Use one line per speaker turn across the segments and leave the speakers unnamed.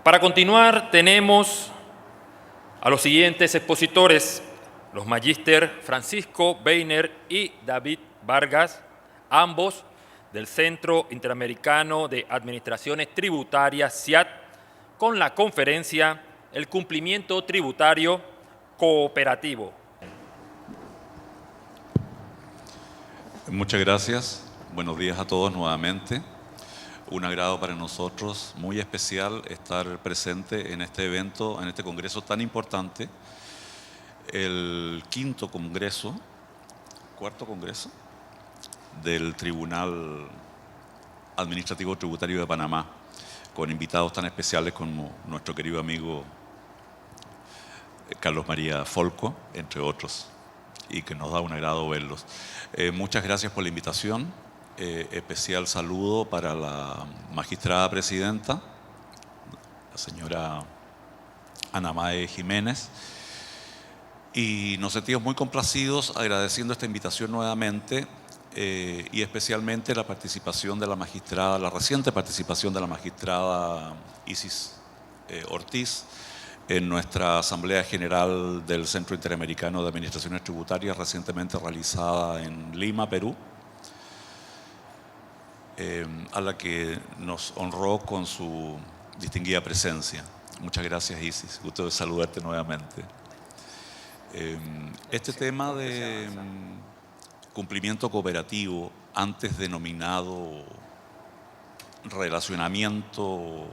Para continuar, tenemos a los siguientes expositores, los magíster Francisco Weiner y David Vargas, ambos del Centro Interamericano de Administraciones Tributarias, CIAT, con la conferencia El cumplimiento tributario cooperativo.
Muchas gracias. Buenos días a todos nuevamente. Un agrado para nosotros, muy especial, estar presente en este evento, en este congreso tan importante, el cuarto congreso del Tribunal Administrativo Tributario de Panamá, con invitados tan especiales como nuestro querido amigo Carlos María Folco, entre otros, y que nos da un agrado verlos. Muchas gracias por la invitación. Especial saludo para la magistrada presidenta, la señora Ana Mae Jiménez, y nos sentimos muy complacidos agradeciendo esta invitación nuevamente y especialmente la participación de la magistrada, la reciente participación de la magistrada Isis Ortiz en nuestra Asamblea General del Centro Interamericano de Administraciones Tributarias recientemente realizada en Lima, Perú, a la que nos honró con su distinguida presencia. Muchas gracias, Isis. Gusto de saludarte nuevamente. Este tema de cumplimiento cooperativo, antes denominado relacionamiento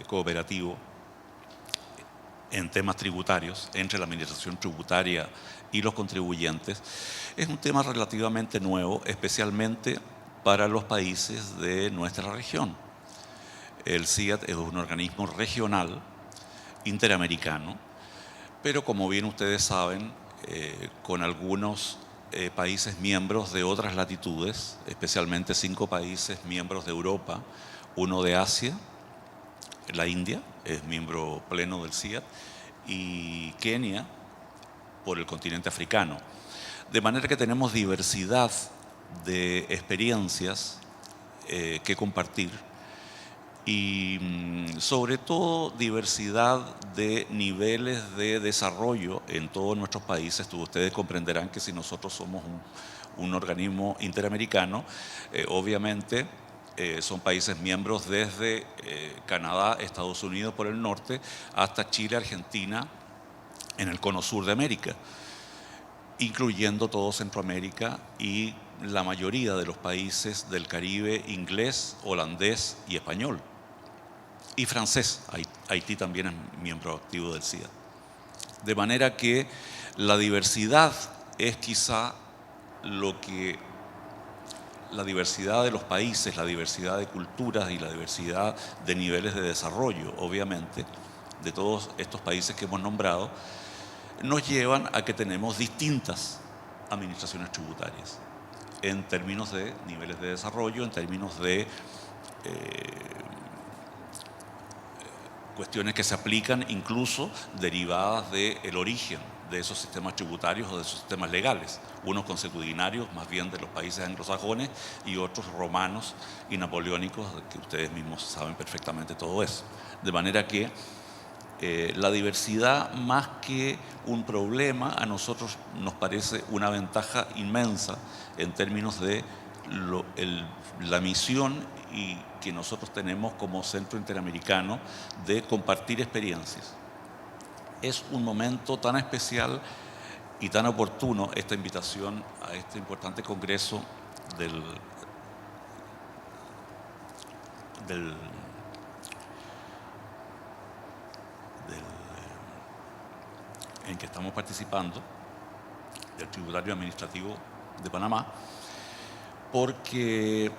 cooperativo en temas tributarios entre la administración tributaria y los contribuyentes, es un tema relativamente nuevo, especialmente para los países de nuestra región. El CIAT es un organismo regional interamericano, pero como bien ustedes saben, con algunos países miembros de otras latitudes, especialmente 5 países miembros de Europa, uno de Asia, la India es miembro pleno del CIAT, y Kenia por el continente africano. De manera que tenemos diversidad de experiencias que compartir y sobre todo diversidad de niveles de desarrollo en todos nuestros países. Ustedes comprenderán que si nosotros somos un organismo interamericano, obviamente son países miembros desde Canadá, Estados Unidos por el norte, hasta Chile, Argentina, en el cono sur de América, incluyendo todo Centroamérica y la mayoría de los países del Caribe, inglés, holandés y español. Y francés, Haití también es miembro activo del CIAT. De manera que la diversidad es quizá la diversidad de los países, la diversidad de culturas y la diversidad de niveles de desarrollo, obviamente, de todos estos países que hemos nombrado, nos llevan a que tenemos distintas administraciones tributarias en términos de niveles de desarrollo, en términos de cuestiones que se aplican incluso derivadas del origen de esos sistemas tributarios o de esos sistemas legales, unos consuetudinarios más bien de los países anglosajones y otros romanos y napoleónicos, que ustedes mismos saben perfectamente todo eso. De manera que la diversidad, más que un problema, a nosotros nos parece una ventaja inmensa en términos de la misión y que nosotros tenemos como Centro Interamericano de compartir experiencias. Es un momento tan especial y tan oportuno esta invitación a este importante congreso en que estamos participando, del Tributario Administrativo de Panamá, porque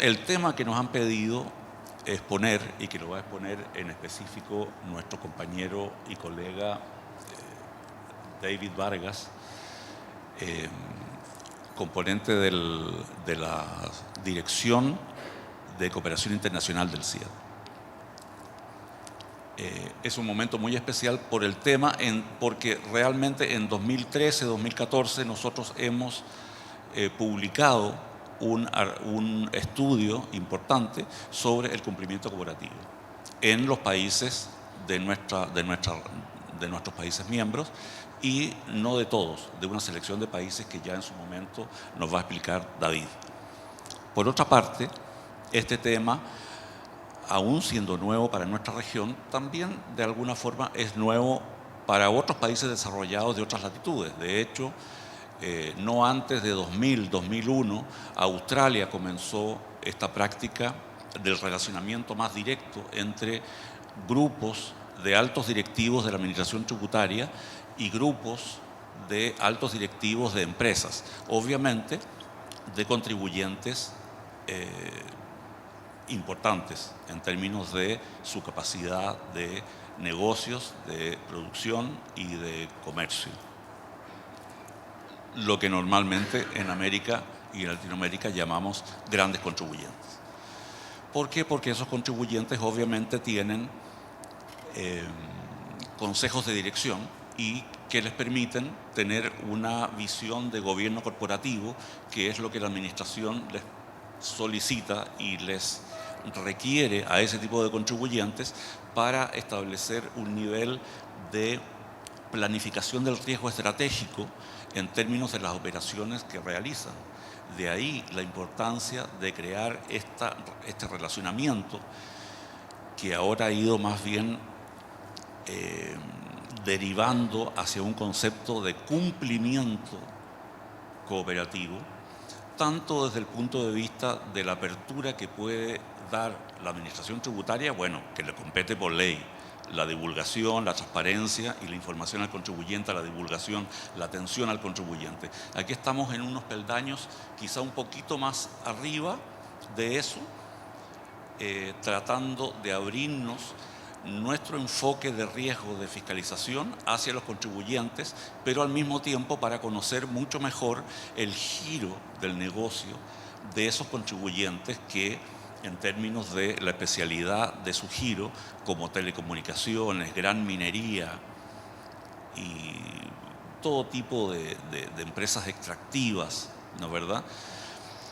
el tema que nos han pedido exponer, y que lo va a exponer en específico nuestro compañero y colega David Vargas, componente de la Dirección de Cooperación Internacional del CIAT. Es un momento muy especial por el tema, porque realmente en 2013, 2014 nosotros hemos publicado un estudio importante sobre el cumplimiento cooperativo. en los países de nuestros países miembros, y no de todos, de una selección de países que ya en su momento nos va a explicar David. Por otra parte, este tema, aún siendo nuevo para nuestra región, también de alguna forma es nuevo para otros países desarrollados de otras latitudes. De hecho, no antes de 2000, 2001, Australia comenzó esta práctica del relacionamiento más directo entre grupos de altos directivos de la administración tributaria y grupos de altos directivos de empresas, obviamente de contribuyentes importantes en términos de su capacidad de negocios, de producción y de comercio. Lo que normalmente en América y en Latinoamérica llamamos grandes contribuyentes. ¿Por qué? Porque esos contribuyentes obviamente tienen consejos de dirección y que les permiten tener una visión de gobierno corporativo, que es lo que la administración les solicita y les requiere a ese tipo de contribuyentes para establecer un nivel de planificación del riesgo estratégico en términos de las operaciones que realizan. De ahí la importancia de crear este relacionamiento que ahora ha ido más bien derivando hacia un concepto de cumplimiento cooperativo, tanto desde el punto de vista de la apertura que puede dar la administración tributaria, bueno, que le compete por ley, la divulgación, la transparencia y la información al contribuyente, la divulgación, la atención al contribuyente. Aquí estamos en unos peldaños quizá un poquito más arriba de eso, tratando de abrirnos nuestro enfoque de riesgo de fiscalización hacia los contribuyentes, pero al mismo tiempo para conocer mucho mejor el giro del negocio de esos contribuyentes que, en términos de la especialidad de su giro, como telecomunicaciones, gran minería y todo tipo de empresas extractivas, ¿no es verdad?,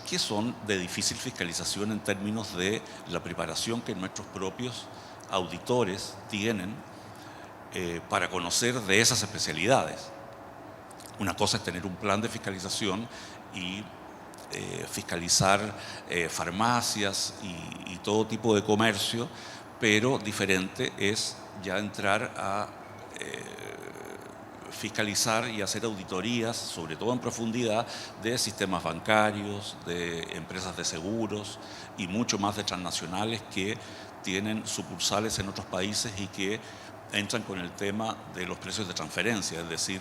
que son de difícil fiscalización en términos de la preparación que nuestros propios auditores tienen para conocer de esas especialidades. Una cosa es tener un plan de fiscalización y fiscalizar farmacias y todo tipo de comercio, pero diferente es ya entrar a fiscalizar y hacer auditorías, sobre todo en profundidad, de sistemas bancarios, de empresas de seguros y mucho más de transnacionales que tienen sucursales en otros países y que entran con el tema de los precios de transferencia. Es decir,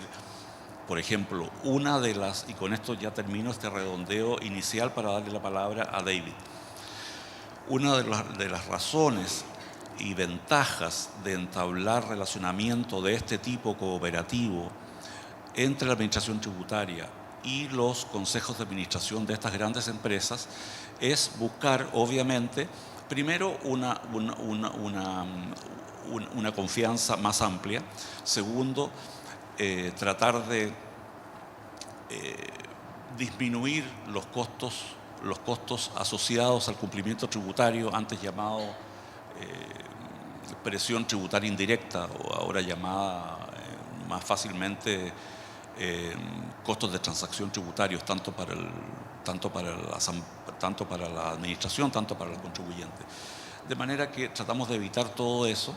por ejemplo, una de las, y con esto ya termino este redondeo inicial para darle la palabra a David, una de las razones y ventajas de entablar relacionamiento de este tipo cooperativo entre la administración tributaria y los consejos de administración de estas grandes empresas es buscar, obviamente, primero una confianza más amplia. Segundo, tratar de disminuir los costos asociados al cumplimiento tributario, antes llamado presión tributaria indirecta, o ahora llamada más fácilmente costos de transacción tributarios, tanto para la administración, tanto para el contribuyente. De manera que tratamos de evitar todo eso,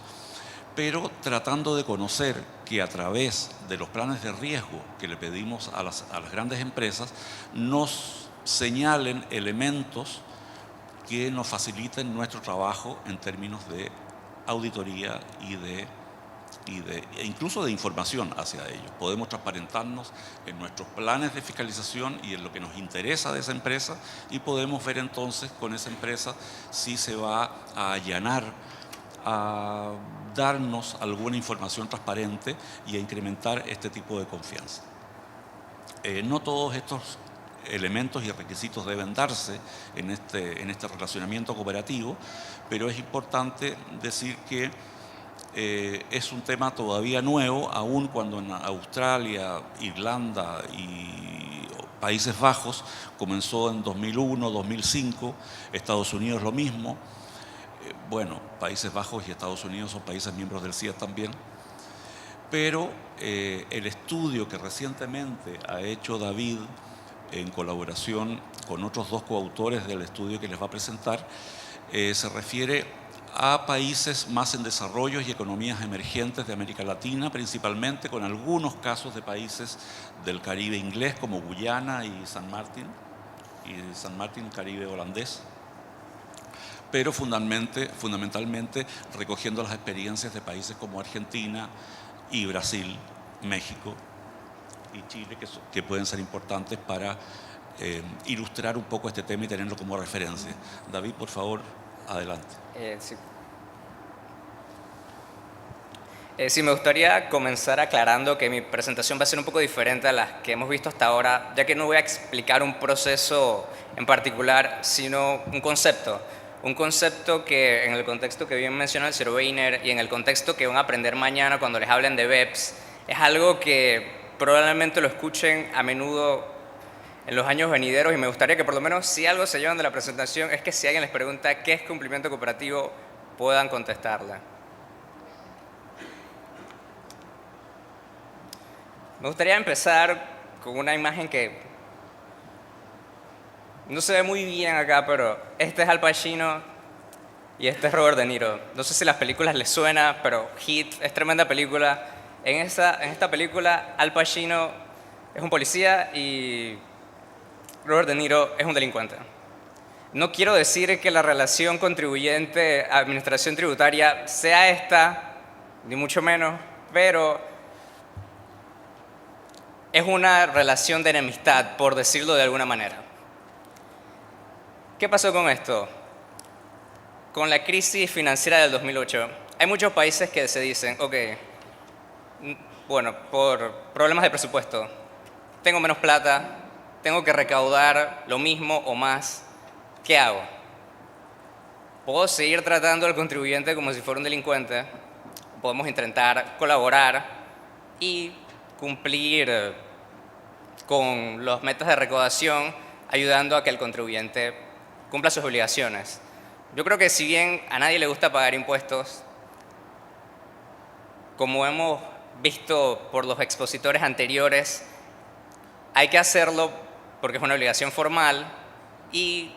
pero tratando de conocer que a través de los planes de riesgo que le pedimos a las grandes empresas, nos señalen elementos que nos faciliten nuestro trabajo en términos de auditoría e incluso de información hacia ellos. Podemos transparentarnos en nuestros planes de fiscalización y en lo que nos interesa de esa empresa, y podemos ver entonces con esa empresa si se va a allanar a darnos alguna información transparente y a incrementar este tipo de confianza. No todos estos elementos y requisitos deben darse en este relacionamiento cooperativo, pero es importante decir que es un tema todavía nuevo, aun cuando en Australia, Irlanda y Países Bajos comenzó en 2001, 2005, Estados Unidos lo mismo. bueno, Países Bajos y Estados Unidos son países miembros del CIES también, pero el estudio que recientemente ha hecho David en colaboración con otros dos coautores del estudio que les va a presentar, se refiere a países más en desarrollo y economías emergentes de América Latina, principalmente con algunos casos de países del Caribe inglés como Guyana y San Martín, Caribe holandés, pero fundamentalmente recogiendo las experiencias de países como Argentina y Brasil, México y Chile, que pueden ser importantes para ilustrar un poco este tema y tenerlo como referencia. David, por favor, adelante.
Sí. Sí, me gustaría comenzar aclarando que mi presentación va a ser un poco diferente a las que hemos visto hasta ahora, ya que no voy a explicar un proceso en particular, sino un concepto. Un concepto que en el contexto que bien mencionó el señor Weiner y en el contexto que van a aprender mañana cuando les hablen de BEPS, es algo que probablemente lo escuchen a menudo en los años venideros y me gustaría que por lo menos si algo se llevan de la presentación es que si alguien les pregunta qué es cumplimiento cooperativo, puedan contestarla. Me gustaría empezar con una imagen que no se ve muy bien acá, pero este es Al Pacino y este es Robert De Niro. No sé si las películas les suena, pero Heat es tremenda película. En esta película, Al Pacino es un policía y Robert De Niro es un delincuente. No quiero decir que la relación contribuyente-administración tributaria sea esta, ni mucho menos, pero es una relación de enemistad, por decirlo de alguna manera. ¿Qué pasó con esto? Con la crisis financiera del 2008, hay muchos países que se dicen, ok, bueno, por problemas de presupuesto, tengo menos plata, tengo que recaudar lo mismo o más, ¿qué hago? ¿Puedo seguir tratando al contribuyente como si fuera un delincuente? Podemos intentar colaborar y cumplir con las metas de recaudación, ayudando a que el contribuyente cumpla sus obligaciones. Yo creo que si bien a nadie le gusta pagar impuestos, como hemos visto por los expositores anteriores, hay que hacerlo porque es una obligación formal y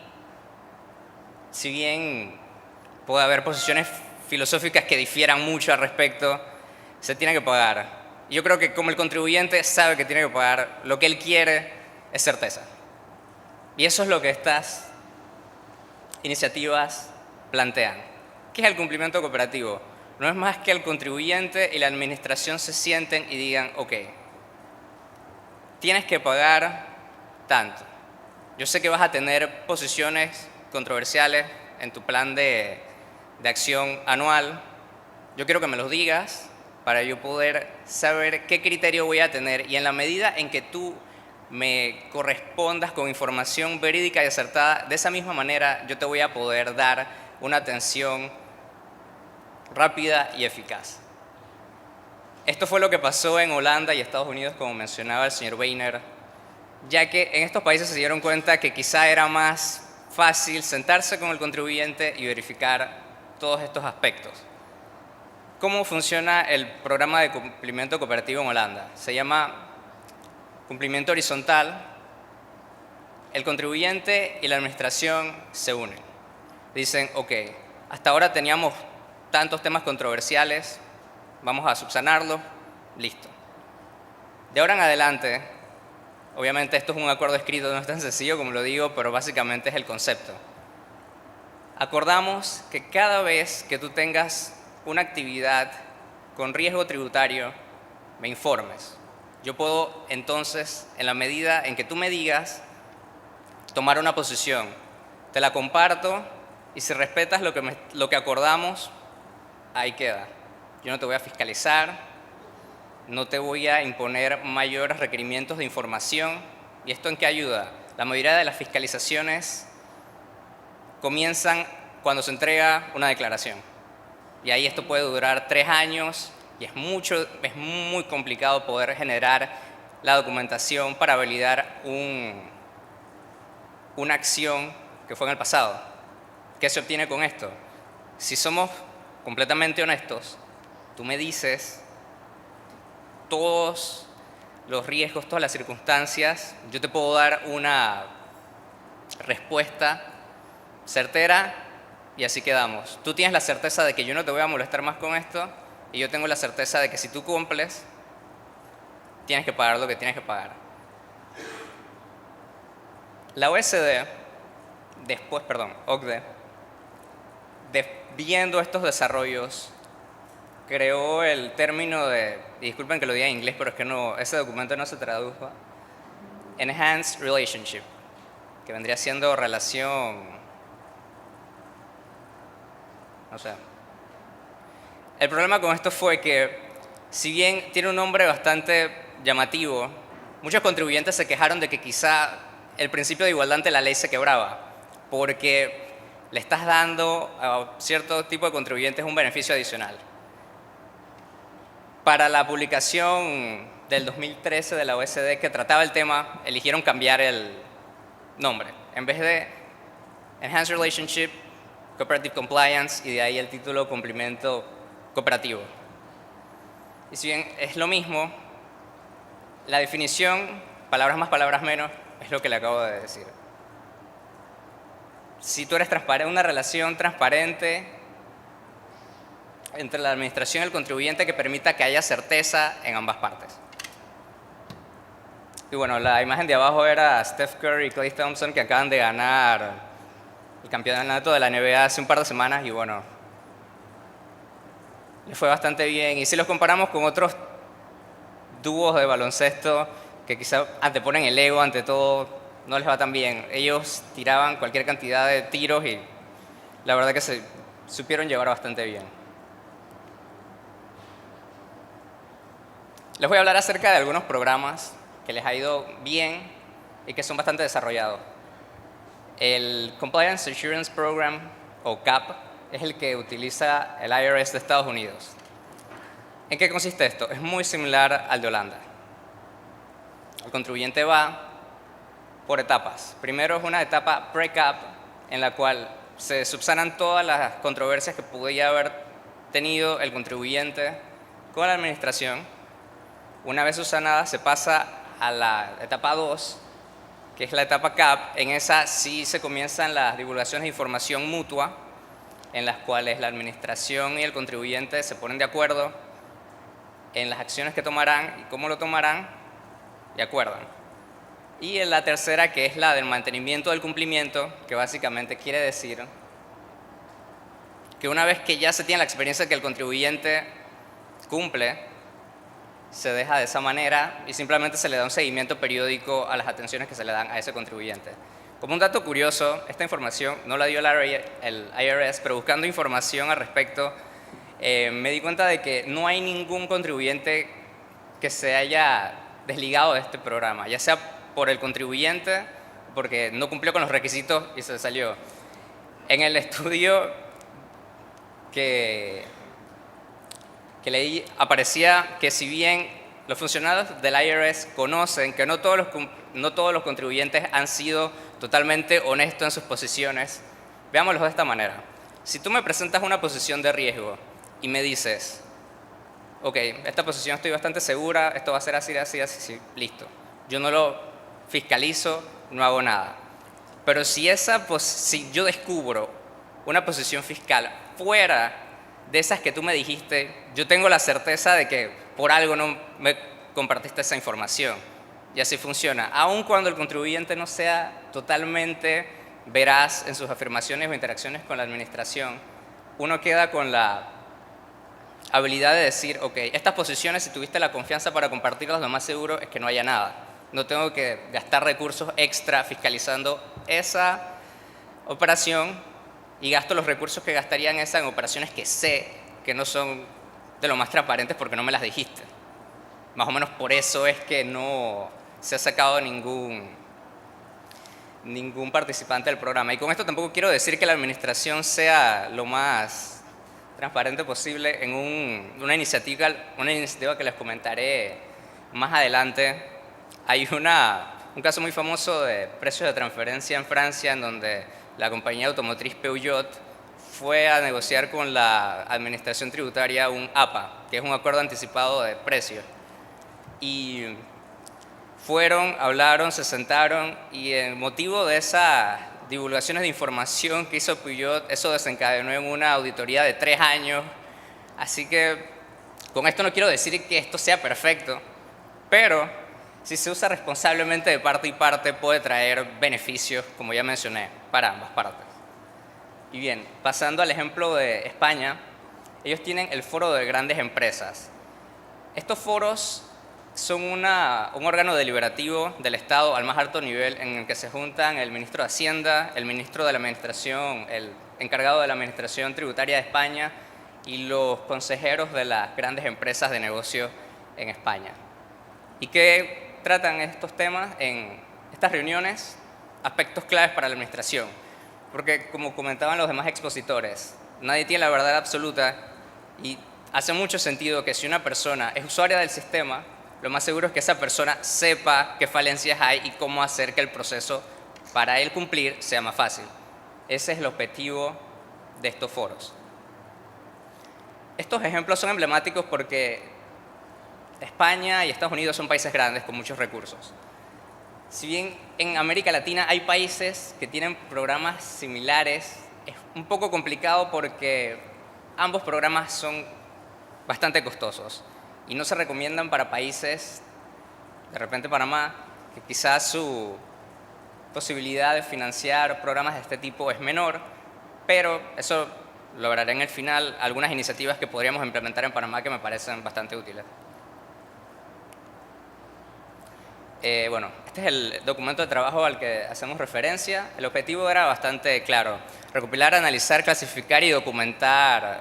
si bien puede haber posiciones filosóficas que difieran mucho al respecto, se tiene que pagar. Yo creo que como el contribuyente sabe que tiene que pagar, lo que él quiere es certeza. Y eso es lo que estas iniciativas plantean. ¿Qué es el cumplimiento cooperativo? No es más que el contribuyente y la administración se sienten y digan, ok, tienes que pagar tanto. Yo sé que vas a tener posiciones controversiales en tu plan de acción anual. Yo quiero que me los digas para yo poder saber qué criterio voy a tener y en la medida en que tú me correspondas con información verídica y acertada, de esa misma manera yo te voy a poder dar una atención rápida y eficaz. Esto fue lo que pasó en Holanda y Estados Unidos, como mencionaba el señor Weiner, ya que en estos países se dieron cuenta que quizá era más fácil sentarse con el contribuyente y verificar todos estos aspectos. ¿Cómo funciona el programa de cumplimiento cooperativo en Holanda? Se llama cumplimiento horizontal. El contribuyente y la administración se unen. Dicen, ok, hasta ahora teníamos tantos temas controversiales, vamos a subsanarlos, listo. De ahora en adelante, obviamente esto es un acuerdo escrito, no es tan sencillo como lo digo, pero básicamente es el concepto. Acordamos que cada vez que tú tengas una actividad con riesgo tributario, me informes. Yo puedo entonces, en la medida en que tú me digas, tomar una posición. Te la comparto y si respetas lo que acordamos, ahí queda. Yo no te voy a fiscalizar, no te voy a imponer mayores requerimientos de información. ¿Y esto en qué ayuda? La mayoría de las fiscalizaciones comienzan cuando se entrega una declaración. Y ahí esto puede durar 3 años y es muy complicado poder generar la documentación para validar una acción que fue en el pasado. ¿Qué se obtiene con esto? Si somos completamente honestos, tú me dices todos los riesgos, todas las circunstancias, yo te puedo dar una respuesta certera y así quedamos. Tú tienes la certeza de que yo no te voy a molestar más con esto y yo tengo la certeza de que si tú cumples, tienes que pagar lo que tienes que pagar. La OCDE, OCDE, viendo estos desarrollos, creó el término de, y disculpen que lo diga en inglés, pero es que no, ese documento no se tradujo, Enhanced Relationship, que vendría siendo relación, no sé. El problema con esto fue que, si bien tiene un nombre bastante llamativo, muchos contribuyentes se quejaron de que quizá el principio de igualdad ante la ley se quebraba, porque le estás dando a cierto tipo de contribuyentes un beneficio adicional. Para la publicación del 2013 de la OECD que trataba el tema, eligieron cambiar el nombre. En vez de Enhanced Relationship, Cooperative Compliance, y de ahí el título Cumplimiento Cooperativo. Y si bien es lo mismo, la definición, palabras más, palabras menos, es lo que le acabo de decir. Si tú eres una relación transparente entre la administración y el contribuyente que permita que haya certeza en ambas partes. Y bueno, la imagen de abajo era Steph Curry y Klay Thompson, que acaban de ganar el campeonato de la NBA hace un par de semanas y bueno, les fue bastante bien. Y si los comparamos con otros dúos de baloncesto que quizá anteponen el ego ante todo, no les va tan bien. Ellos tiraban cualquier cantidad de tiros y la verdad que se supieron llevar bastante bien. Les voy a hablar acerca de algunos programas que les ha ido bien y que son bastante desarrollados. El Compliance Assurance Program, o CAP, es el que utiliza el IRS de Estados Unidos. ¿En qué consiste esto? Es muy similar al de Holanda. El contribuyente va por etapas. Primero es una etapa pre-CAP en la cual se subsanan todas las controversias que podía haber tenido el contribuyente con la administración. Una vez subsanada se pasa a la etapa 2, que es la etapa CAP. En esa sí se comienzan las divulgaciones de información mutua, en las cuales la administración y el contribuyente se ponen de acuerdo en las acciones que tomarán y cómo lo tomarán y acuerdan. Y en la tercera, que es la del mantenimiento del cumplimiento, que básicamente quiere decir que una vez que ya se tiene la experiencia de que el contribuyente cumple, se deja de esa manera y simplemente se le da un seguimiento periódico a las atenciones que se le dan a ese contribuyente. Como un dato curioso, esta información no la dio el IRS, pero buscando información al respecto, me di cuenta de que no hay ningún contribuyente que se haya desligado de este programa, ya sea por el contribuyente, porque no cumplió con los requisitos y se salió. En el estudio que leí aparecía que si bien los funcionarios del IRS conocen que no todos los contribuyentes han sido totalmente honestos en sus posiciones, veámoslo de esta manera. Si tú me presentas una posición de riesgo y me dices, ok, esta posición estoy bastante segura, esto va a ser así, así, así, listo. Yo no lo fiscalizo, no hago nada. Pero si yo descubro una posición fiscal fuera de esas que tú me dijiste, yo tengo la certeza de que por algo no me compartiste esa información. Y así funciona. Aun cuando el contribuyente no sea totalmente veraz en sus afirmaciones o interacciones con la administración, uno queda con la habilidad de decir, ok, estas posiciones, si tuviste la confianza para compartirlas, lo más seguro es que no haya nada. No tengo que gastar recursos extra fiscalizando esa operación y gasto los recursos que gastaría en esa en operaciones que sé que no son de lo más transparentes porque no me las dijiste. Más o menos por eso es que no se ha sacado ningún participante del programa. Y con esto tampoco quiero decir que la administración sea lo más transparente posible. En una iniciativa que les comentaré más adelante, hay un caso muy famoso de precios de transferencia en Francia, en donde la compañía automotriz Peugeot fue a negociar con la administración tributaria un APA, que es un acuerdo anticipado de precios. Y fueron, hablaron, se sentaron y el motivo de esas divulgaciones de información que hizo Peugeot, eso desencadenó en una auditoría de 3 años. Así que con esto no quiero decir que esto sea perfecto, pero si se usa responsablemente de parte y parte puede traer beneficios, como ya mencioné, para ambas partes. Y bien, pasando al ejemplo de España, ellos tienen el Foro de Grandes Empresas. Estos foros son un órgano deliberativo del Estado al más alto nivel en el que se juntan el ministro de Hacienda, el ministro de la Administración, el encargado de la Administración Tributaria de España y los consejeros de las grandes empresas de negocio en España. ¿Y qué tratan estos temas en estas reuniones? Aspectos claves para la administración. Porque, como comentaban los demás expositores, nadie tiene la verdad absoluta y hace mucho sentido que si una persona es usuaria del sistema, lo más seguro es que esa persona sepa qué falencias hay y cómo hacer que el proceso para él cumplir sea más fácil. Ese es el objetivo de estos foros. Estos ejemplos son emblemáticos porque España y Estados Unidos son países grandes con muchos recursos. Si bien en América Latina hay países que tienen programas similares, es un poco complicado porque ambos programas son bastante costosos y no se recomiendan para países, de repente Panamá, que quizás su posibilidad de financiar programas de este tipo es menor, pero eso lo hablaré en el final, algunas iniciativas que podríamos implementar en Panamá que me parecen bastante útiles. Bueno, este es el documento de trabajo al que hacemos referencia. El objetivo era bastante claro: recopilar, analizar, clasificar y documentar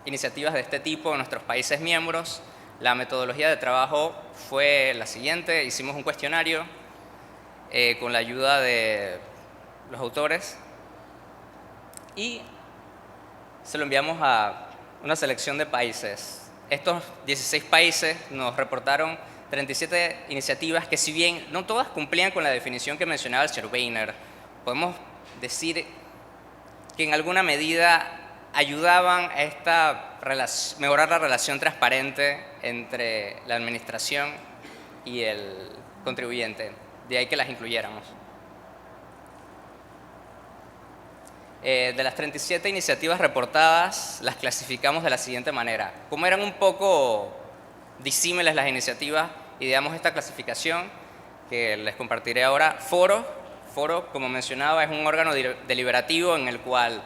iniciativas de este tipo en nuestros países miembros. La metodología de trabajo fue la siguiente: hicimos un cuestionario con la ayuda de los autores y se lo enviamos a una selección de países. Estos 16 países nos reportaron 37 iniciativas que, si bien no todas cumplían con la definición que mencionaba el señor Weiner, podemos decir que en alguna medida ayudaban a mejorar la relación transparente entre la administración y el contribuyente. De ahí que las incluyéramos. De las 37 iniciativas reportadas, las clasificamos de la siguiente manera. Como eran un poco disímiles las iniciativas, ideamos esta clasificación que les compartiré ahora. Foro, como mencionaba, es un órgano deliberativo en el cual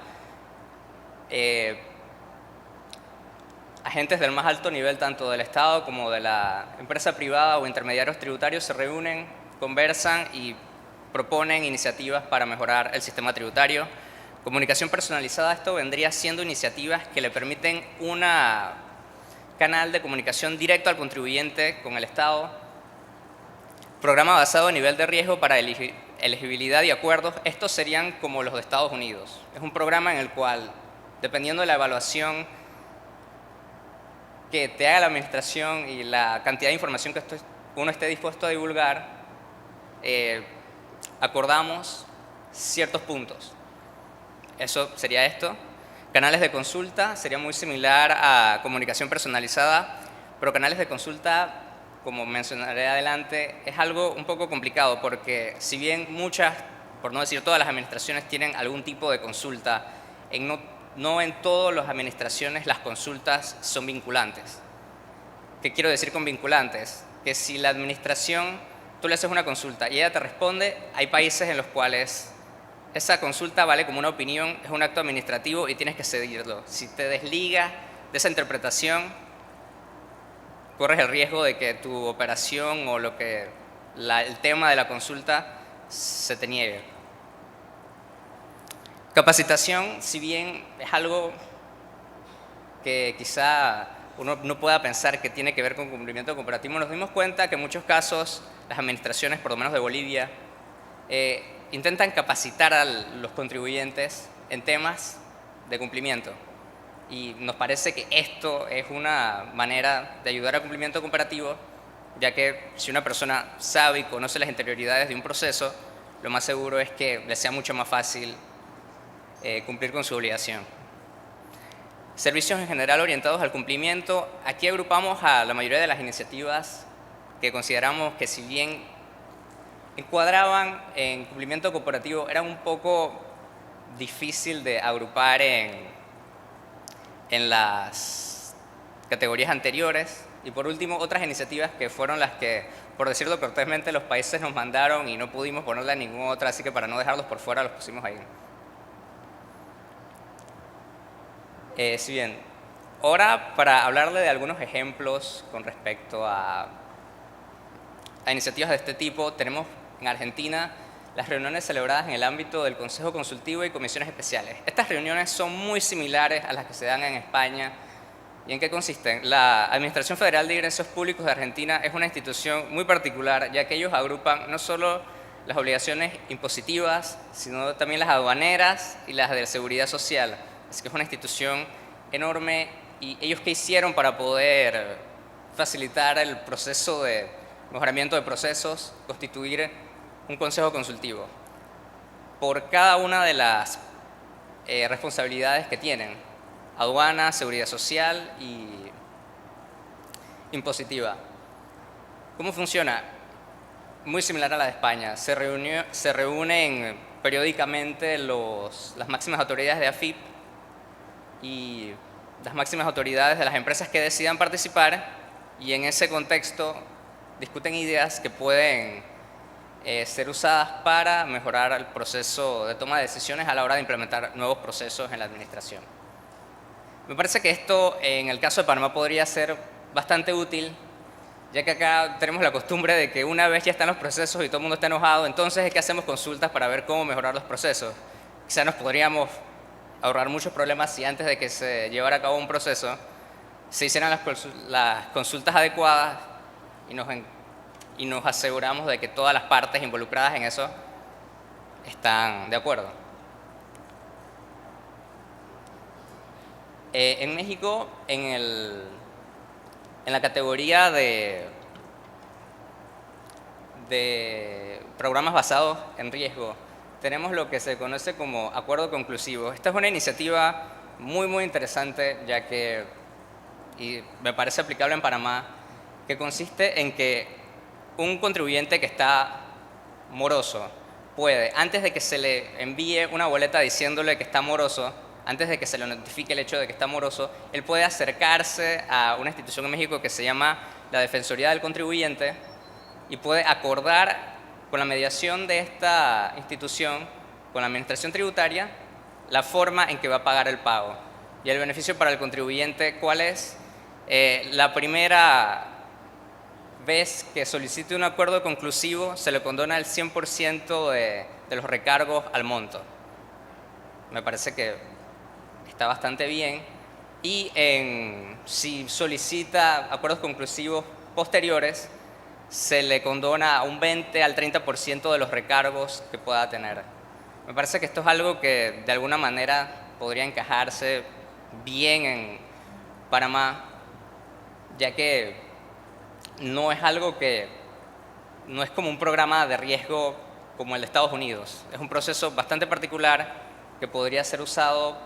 agentes del más alto nivel, tanto del Estado como de la empresa privada o intermediarios tributarios, se reúnen, conversan y proponen iniciativas para mejorar el sistema tributario. Comunicación personalizada, esto vendría siendo iniciativas que le permiten un canal de comunicación directo al contribuyente con el Estado. Programa basado en nivel de riesgo para elegibilidad y acuerdos. Estos serían como los de Estados Unidos. Es un programa en el cual, dependiendo de la evaluación que te haga la administración y la cantidad de información que uno esté dispuesto a divulgar, acordamos ciertos puntos. Eso sería esto. Canales de consulta sería muy similar a comunicación personalizada, pero canales de consulta, como mencionaré adelante, es algo un poco complicado porque si bien muchas, por no decir todas las administraciones tienen algún tipo de consulta, no en todas las administraciones las consultas son vinculantes. ¿Qué quiero decir con vinculantes? Que si la administración, tú le haces una consulta y ella te responde, hay países en los cuales esa consulta vale como una opinión, es un acto administrativo y tienes que seguirlo. Si te desligas de esa interpretación, corres el riesgo de que tu operación o el tema de la consulta se te niegue. Capacitación, si bien es algo que quizá uno no pueda pensar que tiene que ver con cumplimiento corporativo, nos dimos cuenta que en muchos casos las administraciones, por lo menos de Bolivia, intentan capacitar a los contribuyentes en temas de cumplimiento. Y nos parece que esto es una manera de ayudar al cumplimiento comparativo, ya que si una persona sabe y conoce las interioridades de un proceso, lo más seguro es que le sea mucho más fácil cumplir con su obligación. Servicios en general orientados al cumplimiento. Aquí agrupamos a la mayoría de las iniciativas que consideramos que, si bien encuadraban en cumplimiento corporativo, eran un poco difícil de agrupar en las categorías anteriores. Y por último, otras iniciativas que fueron las que, por decirlo cortésmente, los países nos mandaron y no pudimos ponerle a ninguna otra, así que para no dejarlos por fuera los pusimos ahí. Si bien, ahora para hablarle de algunos ejemplos con respecto a iniciativas de este tipo, tenemos en Argentina las reuniones celebradas en el ámbito del Consejo Consultivo y comisiones especiales. Estas reuniones son muy similares a las que se dan en España. ¿Y en qué consisten? La Administración Federal de Ingresos Públicos de Argentina es una institución muy particular, ya que ellos agrupan no solo las obligaciones impositivas, sino también las aduaneras y las de seguridad social. Así que es una institución enorme. ¿Y ellos qué hicieron para poder facilitar el proceso de mejoramiento de procesos? Constituir un consejo consultivo por cada una de las responsabilidades que tienen: aduana, seguridad social y impositiva. ¿Cómo funciona? Muy similar a la de España. Se reúnen periódicamente las máximas autoridades de AFIP y las máximas autoridades de las empresas que decidan participar, y en ese contexto discuten ideas que pueden ser usadas para mejorar el proceso de toma de decisiones a la hora de implementar nuevos procesos en la administración. Me parece que esto, en el caso de Panamá, podría ser bastante útil, ya que acá tenemos la costumbre de que una vez ya están los procesos y todo el mundo está enojado, entonces es que hacemos consultas para ver cómo mejorar los procesos. Quizá nos podríamos ahorrar muchos problemas si antes de que se llevara a cabo un proceso se hicieran las consultas adecuadas y nos aseguramos de que todas las partes involucradas en eso están de acuerdo. En México, en la categoría de programas basados en riesgo, tenemos lo que se conoce como acuerdo conclusivo. Esta es una iniciativa muy, muy interesante, ya que, y me parece aplicable en Panamá, que consiste en que un contribuyente que está moroso puede, antes de que se le envíe una boleta diciéndole que está moroso, antes de que se le notifique el hecho de que está moroso, él puede acercarse a una institución en México que se llama la Defensoría del Contribuyente y puede acordar con la mediación de esta institución, con la administración tributaria, la forma en que va a pagar el pago. Y el beneficio para el contribuyente, ¿cuál es? La primera vez que solicite un acuerdo conclusivo, se le condona el 100% de los recargos al monto. Me parece que está bastante bien. Y si solicita acuerdos conclusivos posteriores, se le condona un 20 al 30% de los recargos que pueda tener. Me parece que esto es algo que de alguna manera podría encajarse bien en Panamá, ya que no es algo no es como un programa de riesgo como el de Estados Unidos. Es un proceso bastante particular que podría ser usado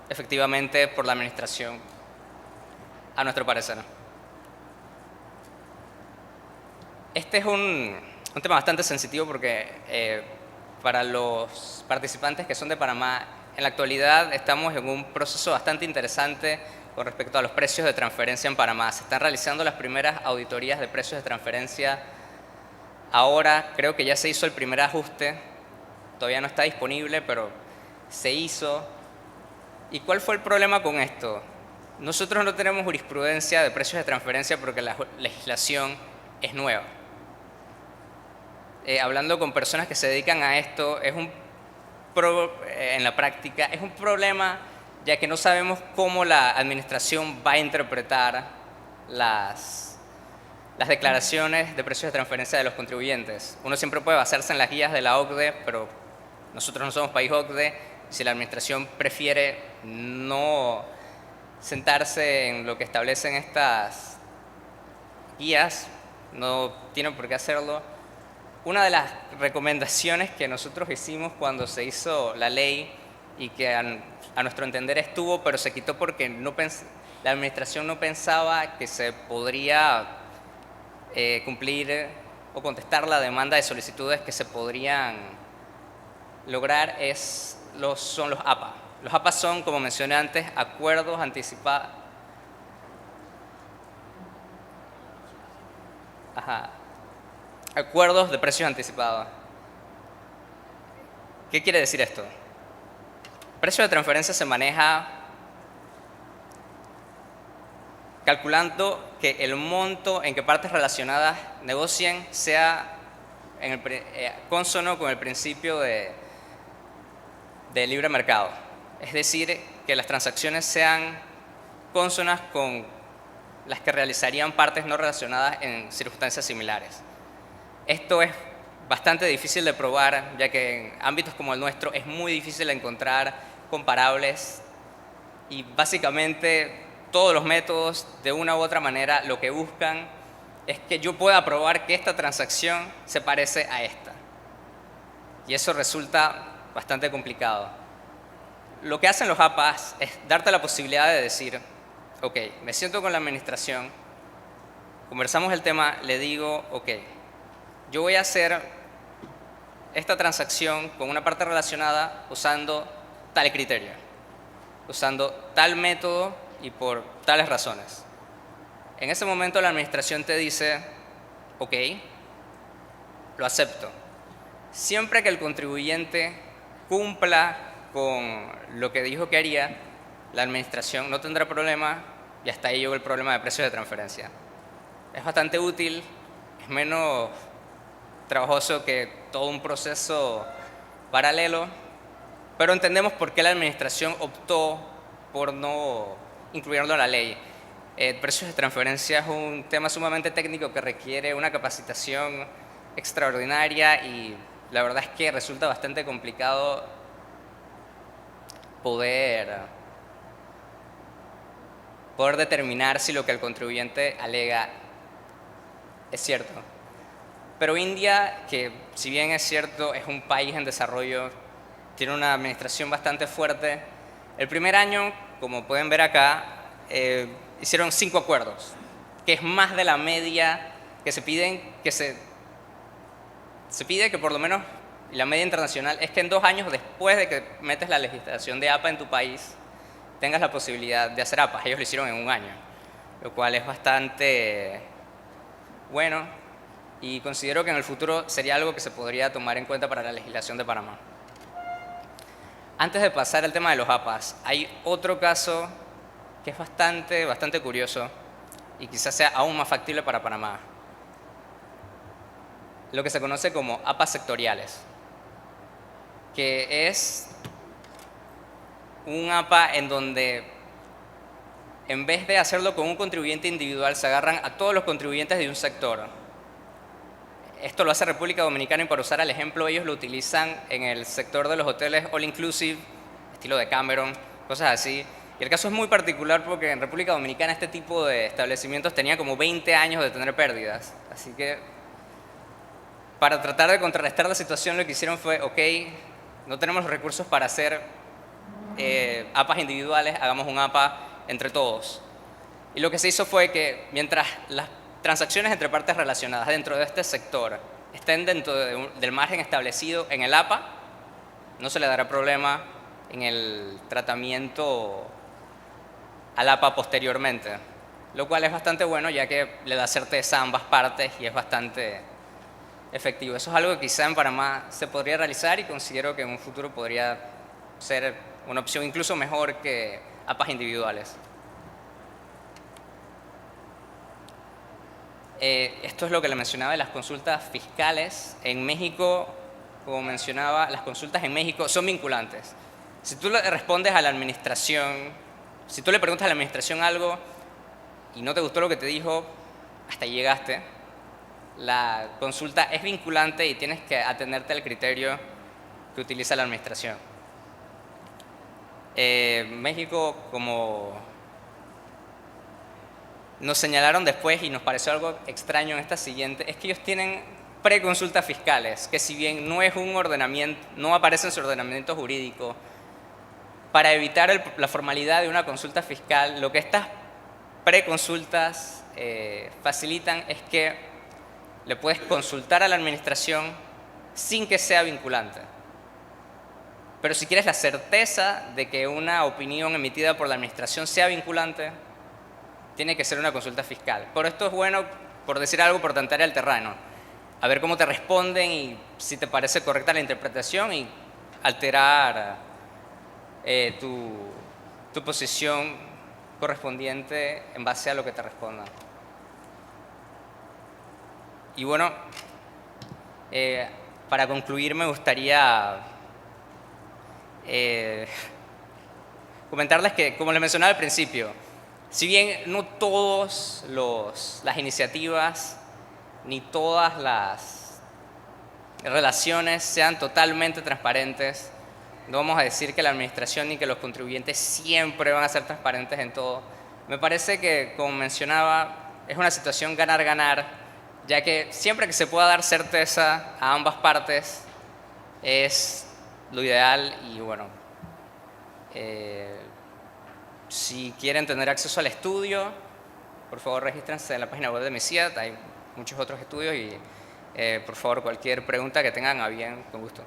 efectivamente por la administración, a nuestro parecer. Este es un tema bastante sensitivo porque para los participantes que son de Panamá, en la actualidad estamos en un proceso bastante interesante con respecto a los precios de transferencia en Panamá. Se están realizando las primeras auditorías de precios de transferencia. Ahora creo que ya se hizo el primer ajuste, todavía no está disponible, pero se hizo. ¿Y cuál fue el problema con esto? Nosotros no tenemos jurisprudencia de precios de transferencia porque la legislación es nueva. Hablando con personas que se dedican a esto, en la práctica es un problema, ya que no sabemos cómo la administración va a interpretar las declaraciones de precios de transferencia de los contribuyentes. Uno siempre puede basarse en las guías de la OCDE, pero nosotros no somos país OCDE. Si la administración prefiere no sentarse en lo que establecen estas guías, no tienen por qué hacerlo. Una de las recomendaciones que nosotros hicimos cuando se hizo la ley y que a nuestro entender estuvo, pero se quitó porque la administración no pensaba que se podría cumplir o contestar la demanda de solicitudes que se podrían lograr, son los APA. Los APA son, como mencioné antes, acuerdos anticipados. Acuerdos de precios anticipados. ¿Qué quiere decir esto? El precio de transferencia se maneja calculando que el monto en que partes relacionadas negocien sea cónsono con el principio de libre mercado. Es decir, que las transacciones sean cónsonas con las que realizarían partes no relacionadas en circunstancias similares. Esto es bastante difícil de probar, ya que en ámbitos como el nuestro es muy difícil encontrar comparables y básicamente todos los métodos, de una u otra manera, lo que buscan es que yo pueda probar que esta transacción se parece a esta. Y eso resulta bastante complicado. Lo que hacen los APAs es darte la posibilidad de decir, ok, me siento con la administración, conversamos el tema, le digo, ok, yo voy a hacer esta transacción con una parte relacionada usando tal criterio, usando tal método y por tales razones. En ese momento la administración te dice, ok, lo acepto. Siempre que el contribuyente cumpla con lo que dijo que haría, la administración no tendrá problema y hasta ahí llegó el problema de precios de transferencia. Es bastante útil, es menos trabajoso que todo un proceso paralelo, pero entendemos por qué la administración optó por no incluirlo en la ley. Precios de transferencia es un tema sumamente técnico que requiere una capacitación extraordinaria y la verdad es que resulta bastante complicado poder determinar si lo que el contribuyente alega es cierto. Pero India, que si bien es cierto, es un país en desarrollo, tiene una administración bastante fuerte. El primer año, como pueden ver acá, hicieron 5 acuerdos, que es más de la media que se piden, que se pide que por lo menos la media internacional es que en 2 años después de que metes la legislación de APA en tu país, tengas la posibilidad de hacer APA. Ellos lo hicieron en 1 año, lo cual es bastante bueno y considero que en el futuro sería algo que se podría tomar en cuenta para la legislación de Panamá. Antes de pasar al tema de los APAs, hay otro caso que es bastante curioso y quizás sea aún más factible para Panamá. Lo que se conoce como APAs sectoriales, que es un APA en donde en vez de hacerlo con un contribuyente individual, se agarran a todos los contribuyentes de un sector. Esto lo hace República Dominicana y para usar el ejemplo, ellos lo utilizan en el sector de los hoteles all inclusive, estilo de Cameron, cosas así. Y el caso es muy particular porque en República Dominicana este tipo de establecimientos tenía como 20 años de tener pérdidas. Así que para tratar de contrarrestar la situación lo que hicieron fue, ok, no tenemos los recursos para hacer APAs individuales, hagamos un APA entre todos. Y lo que se hizo fue que mientras las transacciones entre partes relacionadas dentro de este sector estén dentro del margen establecido en el APA, no se le dará problema en el tratamiento al APA posteriormente, lo cual es bastante bueno ya que le da certeza a ambas partes y es bastante efectivo. Eso es algo que quizá en Panamá se podría realizar y considero que en un futuro podría ser una opción incluso mejor que APAs individuales. Esto es lo que le mencionaba de las consultas fiscales. En México, como mencionaba, las consultas en México son vinculantes. Si tú le respondes a la administración, si tú le preguntas a la administración algo y no te gustó lo que te dijo, hasta ahí llegaste, la consulta es vinculante y tienes que atenerte al criterio que utiliza la administración. México, como nos señalaron después y nos pareció algo extraño en esta siguiente, es que ellos tienen preconsultas fiscales, que si bien no es un ordenamiento, no aparece en su ordenamiento jurídico, para evitar la formalidad de una consulta fiscal, lo que estas preconsultas facilitan es que le puedes consultar a la administración sin que sea vinculante. Pero si quieres la certeza de que una opinión emitida por la administración sea vinculante, tiene que ser una consulta fiscal. Por esto es bueno, por decir algo, por tantear el terreno, a ver cómo te responden y si te parece correcta la interpretación y alterar tu posición correspondiente en base a lo que te respondan. Y bueno, para concluir me gustaría comentarles que, como les mencionaba al principio, si bien no todas las iniciativas ni todas las relaciones sean totalmente transparentes, no vamos a decir que la administración ni que los contribuyentes siempre van a ser transparentes en todo. Me parece que, como mencionaba, es una situación ganar-ganar, ya que siempre que se pueda dar certeza a ambas partes es lo ideal. Y bueno, si quieren tener acceso al estudio, por favor regístrense en la página web de MESIAT, hay muchos otros estudios y por favor cualquier pregunta que tengan a bien, con gusto.